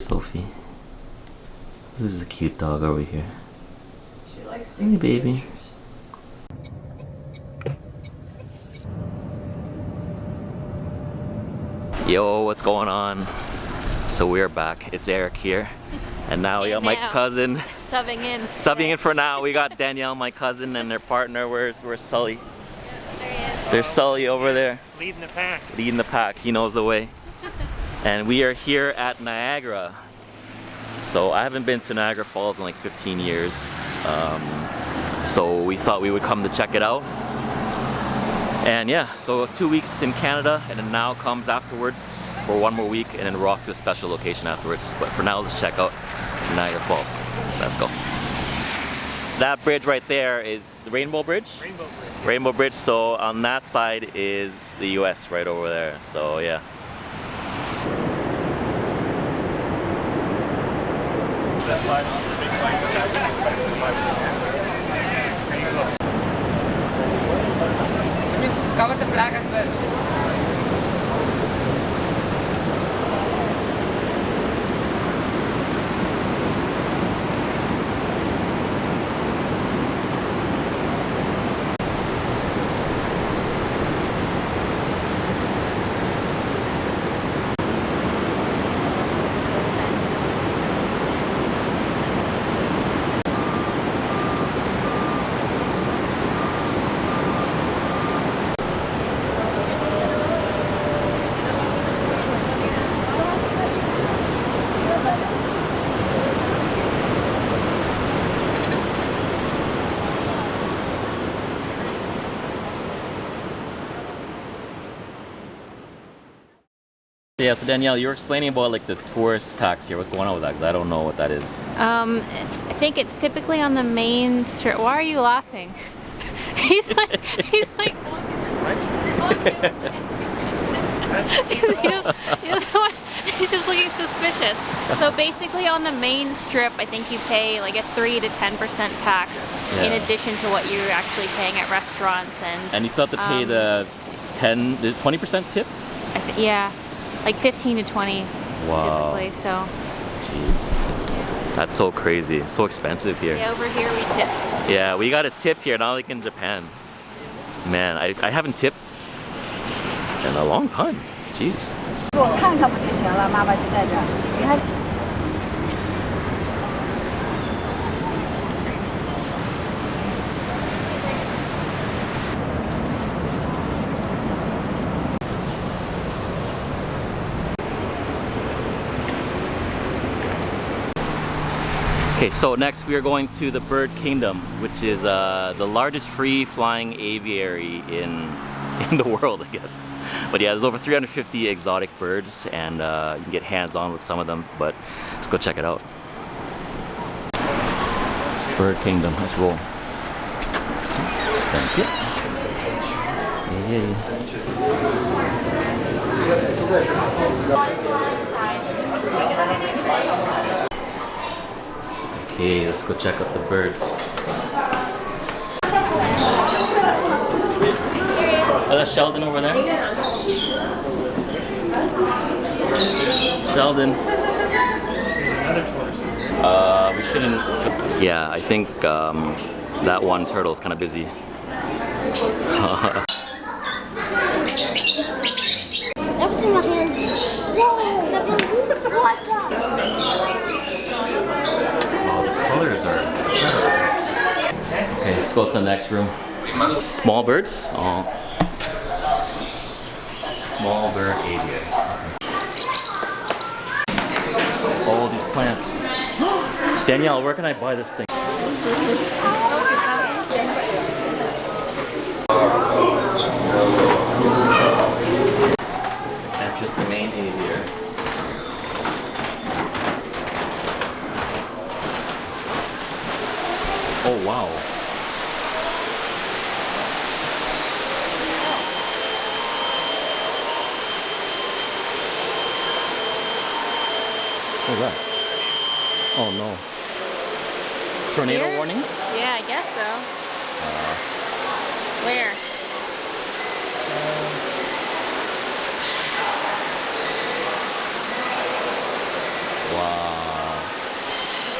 Sophie. Who's the cute dog over here? She likes Hey, baby. pictures. Yo, what's going on? So we're back. It's Eric here. And now we got my cousin. Subbing in. Subbing in for now. We got Danielle, my cousin, and their partner. Where's Sully? There he is. There's Sully over there. Leading the pack. Leading the pack. He knows the way. And we are here at Niagara. So I haven't been to Niagara Falls in like 15 years. So we thought we would come to check it out. And yeah, so 2 weeks in Canada, and then now comes afterwards for 1 more week, and then we're off to a special location afterwards. But for now, let's check out Niagara Falls. Let's go. That bridge right there is the Rainbow Bridge? Rainbow Bridge. Rainbow Bridge, so on that side is the US right over there, so yeah. Cover the flag as well. Yeah, so Danielle, you were explaining about like the tourist tax here. What's going on with that? Because I don't know what that is. I think it's typically on the main street. Why are you laughing? he's like he's just looking suspicious. So basically on the main strip, I think you pay like a 3 to 10% tax in addition to what you're actually paying at restaurants and you still have to pay the 20% tip? yeah. Like 15 to 20 Wow. typically, so. Jeez. That's so crazy. It's so expensive here. Yeah, over here we tip. Yeah, we got a tip here, not like in Japan. Man, I haven't tipped in a long time. Jeez. 给我看看不就行了？妈妈就在这儿，你看。 Okay, so next we are going to the Bird Kingdom, which is the largest free flying aviary in the world, I guess. But yeah, there's over 350 exotic birds, and you can get hands-on with some of them, but let's go check it out. Bird Kingdom, let's roll. Thank you. Okay, let's go check out the birds. Oh, that's Sheldon over there? Sheldon. We shouldn't... Yeah, I think that one turtle is kind of busy. Everything I can. Wow, the colors are incredible. Okay, let's go to the next room. Small birds? Oh. Small bird aviary. All these plants. Danielle, where can I buy this thing? That's just the main aviary. Oh wow. What's that? Oh no. Tornado Here? warning? Yeah, I guess so. Where? Wow.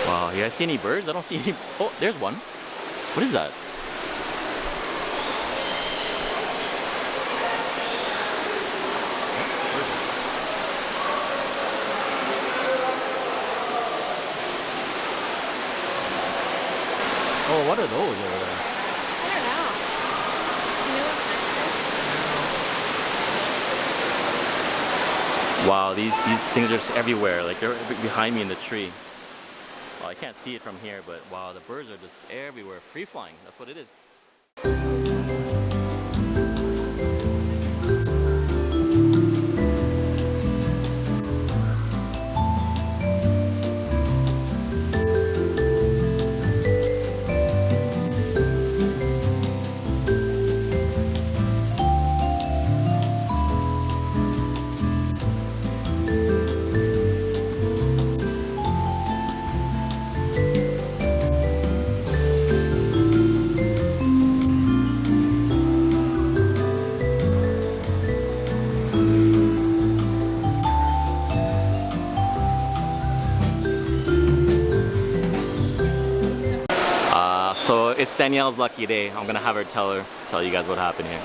Wow, you guys see any birds? I don't see any. Oh, there's one. What is that? Oh, what are those over there? I don't know. Wow, these things are just everywhere. Like they're behind me in the tree. Well, I can't see it from here, but wow, the birds are just everywhere. Free flying, that's what it is. So it's Danielle's lucky day. I'm gonna have her tell you guys what happened here.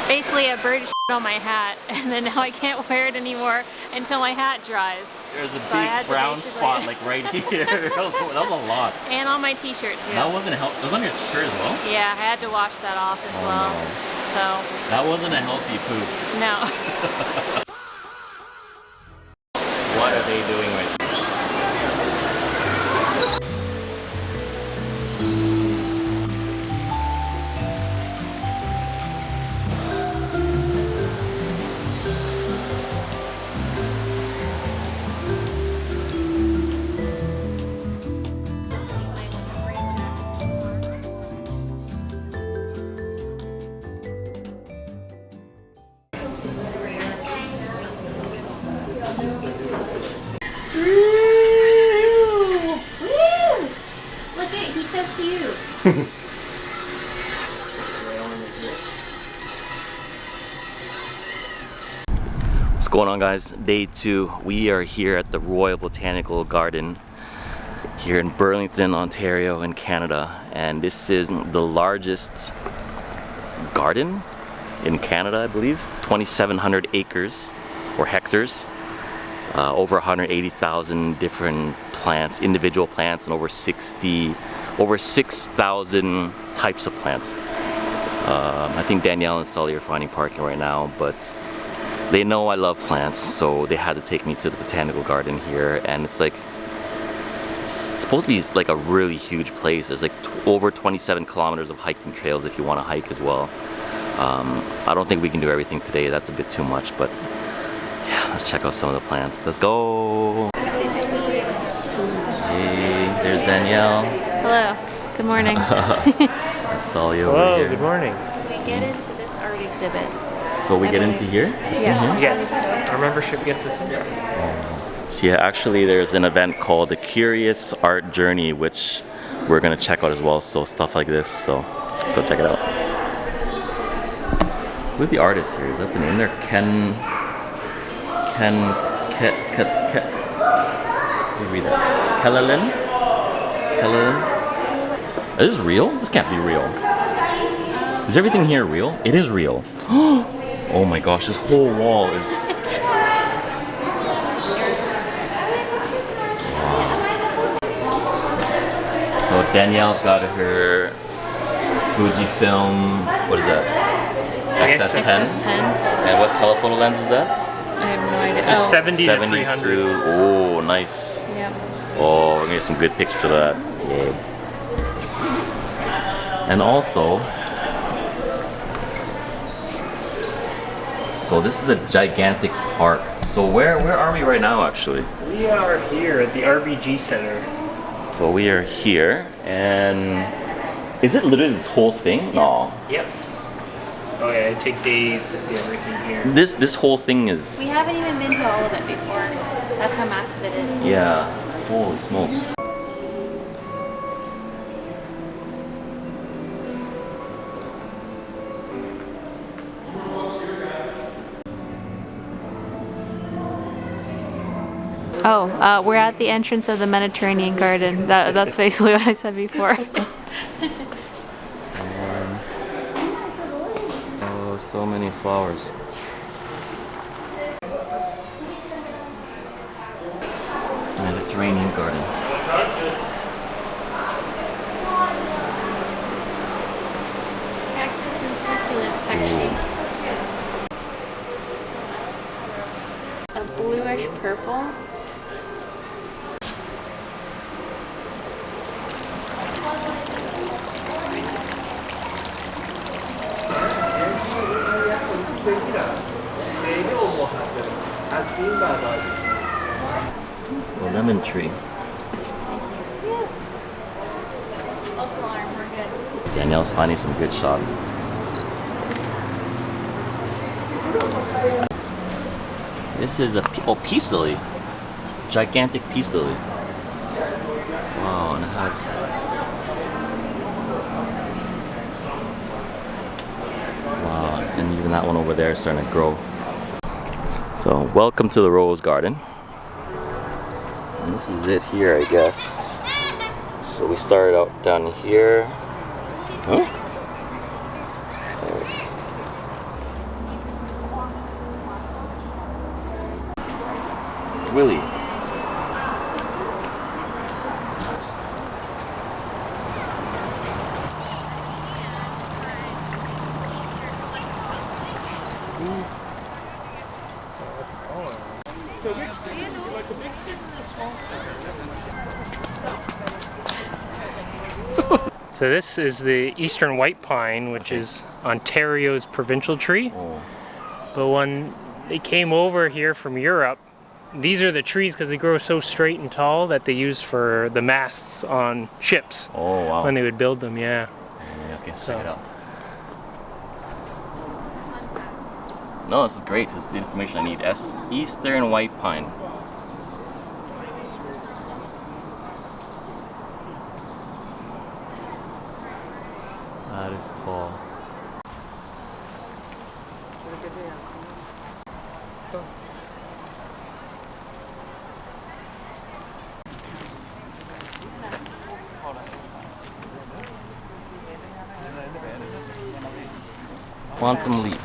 Basically, a bird shit on my hat, and then now I can't wear it anymore until my hat dries. There's a So I had big to brown basically- spot like right here. that was a lot. And on my t-shirt too. That wasn't help. It was on your shirt as well. Yeah, I had to wash that off as Oh, well. no. So, That wasn't a healthy poop. no. What are they doing with? Look at, he's so cute. What's going on, guys? Day 2. We are here at the Royal Botanical Garden here in Burlington, Ontario in Canada, and this is the largest garden in Canada, I believe. 2,700 acres or hectares, over 180,000 different plants, individual plants, and over 6,000 types of plants. I think Danielle and Sully are finding parking right now, but they know I love plants, so they had to take me to the Botanical Garden here, and it's supposed to be like a really huge place. There's like over 27 kilometers of hiking trails if you want to hike as well. I don't think we can do everything today, that's a bit too much, but yeah, let's check out some of the plants. Let's go! Hey, there's Danielle. Hello. Good morning. That's Sully over Hello, here. good morning. So we get into this art exhibit. So we get into here? Yeah. Yes, our membership gets us in there. So yeah, actually there's an event called the Curious Art Journey, which we're gonna check out as well. So stuff like this, so let's go check it out. Who's the artist here? Is that the name there? Let me read that. Kellelin? Is this real? This can't be real. Is everything here real? It is real. Oh my gosh, this whole wall is... So Danielle's got her Fujifilm, what is that? XS10? XS10. And what telephoto lens is that? I have no idea. It's Oh, 70 to 300. 72. Oh, nice. yeah. Oh, we're gonna get some good pictures of that. Yeah. And also, so this is a gigantic park. So where are we right now, actually? We are here at the RBG Center. So we are here, and is it literally this whole thing? No. Yep. Oh yeah, it'd take days to see everything here. This whole thing is... We haven't even been to all of it before. That's how massive it is. Yeah. Holy smokes. Oh, we're at the entrance of the Mediterranean Garden. That's basically what I said before. Oh, so many flowers. Mediterranean Garden. Cactus and succulent section. A bluish purple. A lemon tree. False alarm, we're good. Danielle's finding some good shots. This is a peace lily. Gigantic peace lily. Wow, and it has. Wow, and even that one over there is starting to grow. So, welcome to the Rose Garden. And this is it here, I guess. So we started out down here. Huh? Willie. So big stick, you like a big stick or a small stick? So this is the eastern white pine, which is Ontario's provincial tree. Oh. But when they came over here from Europe, these are the trees because they grow so straight and tall that they use for the masts on ships Oh, wow. when they would build them, yeah. Yeah, okay, let's So- check it out. No, this is great. This is the information I need. Eastern white pine. That is tall. Quantum leap.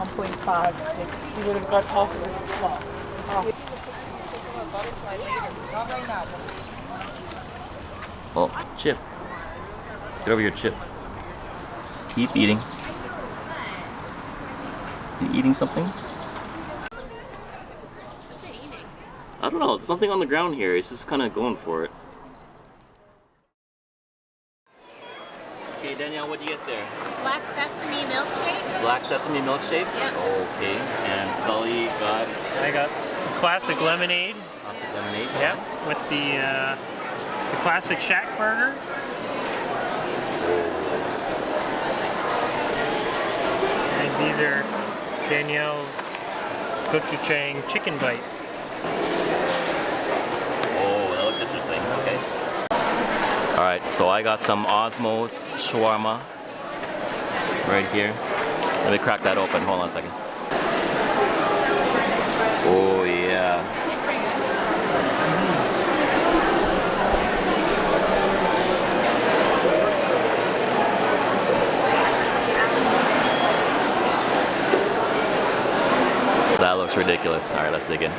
1.5. You would have got off of this clock. Oh, Chip. Get over here, Chip. Keep eating. You eating something? I don't know. It's something on the ground here. It's just kind of going for it. Okay, Danielle, what do you get there? Black sesame milkshake. Black sesame milkshake? Yep. Okay. And Sully got I got classic lemonade, classic lemonade. yeah, with the classic shack burger. And these are Danielle's gochujang chicken bites. Oh, that looks interesting. Okay. Alright, so I got some Osmos shawarma right here. Let me crack that open. Hold on a second. Oh, yeah. It's pretty good. That looks ridiculous. Alright, let's dig in.